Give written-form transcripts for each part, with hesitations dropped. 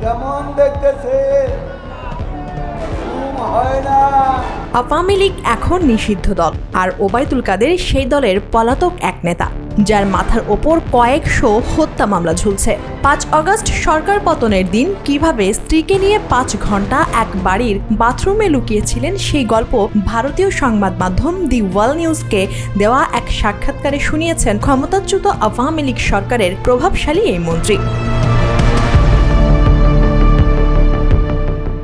কেমন দেখতেছে হয় না। আওয়ামী লীগ এখন নিষিদ্ধ দল, আর ওবায়দুল কাদের সেই দলের পলাতক এক নেতা, যার মাথার ওপর কয়েকশো হত্যা মামলা ঝুলছে। ৫ আগস্ট সরকার পতনের দিন কিভাবে স্ত্রীকে নিয়ে ৫ ঘন্টা এক বাড়ির বাথরুমে লুকিয়েছিলেন সেই গল্প ভারতীয় সংবাদ মাধ্যম দি ওয়ার্ল্ড নিউজকে দেওয়া এক সাক্ষাৎকারে শুনিয়েছেন ক্ষমতাচ্যুত আওয়ামী লীগ সরকারের প্রভাবশালী এই মন্ত্রী।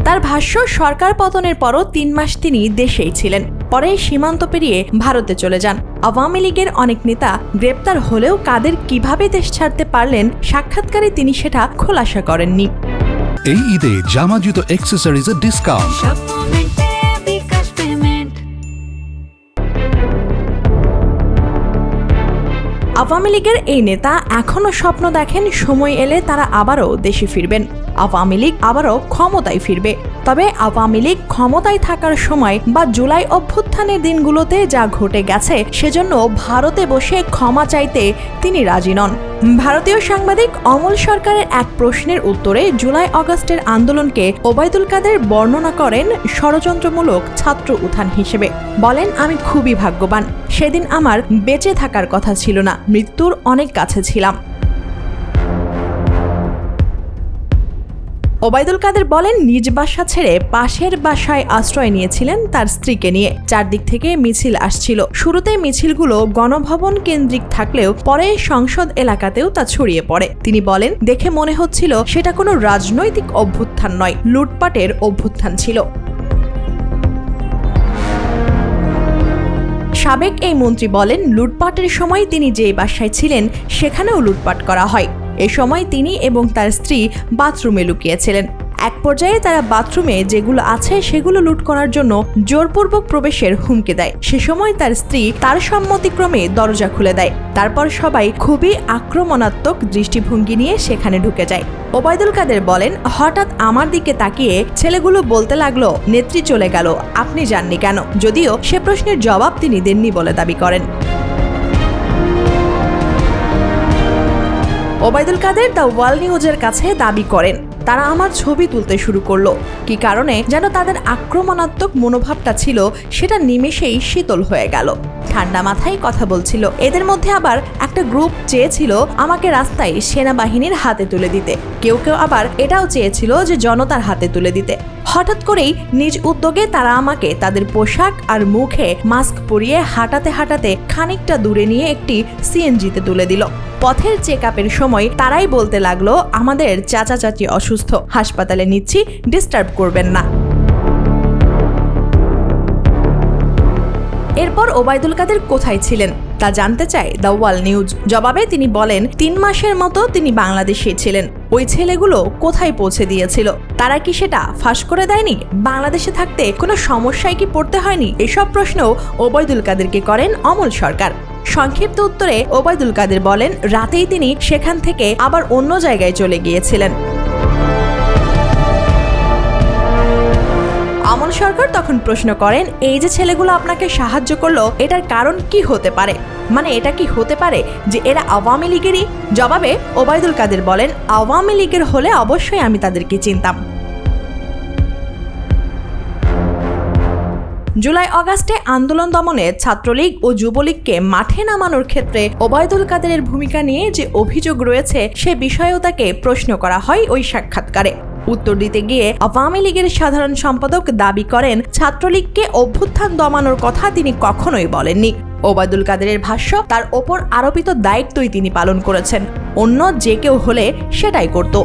তার ভাষ্য, সরকার পতনের পরও ৩ মাস তিনি দেশেই ছিলেন, পরে সীমান্ত পেরিয়ে ভারতে চলে যান। আওয়ামী লীগের অনেক নেতা গ্রেপ্তার হলেও কাদের কিভাবে দেশ ছাড়তে পারলেন, সাক্ষাৎকারে তিনি সেটা খোলাসা করেননি। এই ঈদে জামা জুতো অ্যাক্সেসরিজের ডিসকাউন্ট। আওয়ামী লীগের এই নেতা এখনো স্বপ্ন দেখেন সময় এলে তারা আবারও দেশে ফিরবেন, আওয়ামী লীগ আবারও ক্ষমতায় ফিরবে। তবে আওয়ামী লীগ ক্ষমতায় থাকার সময় বা জুলাই অভ্যুত্থানের দিনগুলোতে যা ঘটে গেছে, সেজন্য ভারতে বসে ক্ষমা চাইতে তিনি রাজি নন। ভারতীয় সাংবাদিক অমল সরকারের এক প্রশ্নের উত্তরে জুলাই আগস্টের আন্দোলনকে ওবায়দুল কাদের বর্ণনা করেন ষড়যন্ত্রমূলক ছাত্র উত্থান হিসেবে। বলেন, আমি খুবই ভাগ্যবান, সেদিন আমার বেঁচে থাকার কথা ছিল না, মৃত্যুর অনেক কাছে ছিলাম। ওবায়দুল কাদের বলেন, নিজ বাসা ছেড়ে পাশের বাসায় আশ্রয় নিয়েছিলেন তার স্ত্রীকে নিয়ে। চারদিক থেকে মিছিল আসছিল। শুরুতে মিছিলগুলো গণভবন কেন্দ্রিক থাকলেও পরে সংসদ এলাকাতেও তা ছড়িয়ে পড়ে। তিনি বলেন, দেখে মনে হচ্ছিল সেটা কোনো রাজনৈতিক অভ্যুত্থান নয়, লুটপাটের অভ্যুত্থান ছিল। সাবেক এই মন্ত্রী বলেন, লুটপাটের সময় তিনি যে বাসায় ছিলেন সেখানেও লুটপাট করা হয়। এ সময় তিনি এবং তার স্ত্রী বাথরুমে লুকিয়েছিলেন। এক পর্যায়ে তারা বাথরুমে যেগুলো আছে সেগুলো লুট করার জন্য জোরপূর্বক প্রবেশের হুমকি দেয়। সে সময় তার স্ত্রী তার সম্মতিক্রমে দরজা খুলে দেয়। তারপর সবাই খুবই আক্রমণাত্মক দৃষ্টিভঙ্গি নিয়ে সেখানে ঢুকে যায়। ওবায়দুল কাদের বলেন, হঠাৎ আমার দিকে তাকিয়ে ছেলেগুলো বলতে লাগলো, নেত্রী চলে গেল, আপনি যাননি কেন? যদিও সে প্রশ্নের জবাব তিনি দেননি বলে দাবি করেন। ওবায়দুল কাদের দ্য ওয়ার্ল্ড নিউজের কাছে দাবি করেন, তারা আমার ছবি তুলতে শুরু করলো। কি কারণে যেন তাদের আক্রমণাত্মক মনোভাবটা ছিল, সেটা নিমেষেই শীতল হয়ে গেল। ঠান্ডা মাথায় কথা বলছিল। এদের মধ্যে আবার একটা গ্রুপ চেয়েছিল আমাকে রাস্তায় সেনাবাহিনীর হাতে তুলে দিতে, কেউ কেউ আবার এটাও চেয়েছিল যে জনতার হাতে তুলে দিতে। হঠাৎ করেই নিজ উদ্যোগে তারা আমাকে তাদের পোশাক আর মুখে মাস্ক পরিয়ে হাঁটাতে হাঁটাতে খানিকটা দূরে নিয়ে একটি সিএনজিতে তুলে দিল। পথের চেকআপের সময় তারাই বলতে লাগলো, আমাদের চাচা চাচি অসুস্থ, হাসপাতালে নিচ্ছি, ডিস্টার্ব করবেন না। এরপর ওবায়দুল কাদের কোথায় ছিলেন তা জানতে চায় দ্য ওয়ার্ল্ড নিউজ। জবাবে তিনি বলেন, ৩ মাসের মতো তিনি বাংলাদেশে ছিলেন। ওই ছেলেগুলো কোথায় পৌঁছে দিয়েছিল? তারা কি সেটা ফাঁস করে দেয়নি? বাংলাদেশে থাকতে কোনো সমস্যায় কি পড়তে হয়নি? এসব প্রশ্নও ওবায়দুল কাদেরকে করেন অমল সরকার। সংক্ষিপ্ত উত্তরে ওবায়দুল কাদের বলেন, রাতেই তিনি সেখান থেকে আবার অন্য জায়গায় চলে গিয়েছিলেন। অমল সরকার তখন প্রশ্ন করেন, এই যে ছেলেগুলো আপনাকে সাহায্য করলো, এটার কারণ কি হতে পারে? মানে এটা কি হতে পারে যে এরা আওয়ামী লীগেরই? জবাবে ওবায়দুল কাদের বলেন, আওয়ামী লীগের হলে অবশ্যই আমি তাদেরকে চিনতাম। জুলাই আগস্টে আন্দোলন দমনে ছাত্রলীগ ও যুবলীগকে মাঠে নামানোর ক্ষেত্রে ওবায়দুল কাদেরের ভূমিকা নিয়ে যে অভিযোগ রয়েছে, সে বিষয়েও তাকে প্রশ্ন করা হয় ওই সাক্ষাৎকারে। উত্তর দিতে গিয়ে আওয়ামী লীগের সাধারণ সম্পাদক দাবি করেন, ছাত্রলীগকে অভ্যুত্থান দমানোর কথা তিনি কখনোই বলেননি। ওবায়দুল কাদেরের ভাষ্য, তার ওপর আরোপিত দায়িত্বই তিনি পালন করেছেন, অন্য যে কেউ হলে সেটাই করত।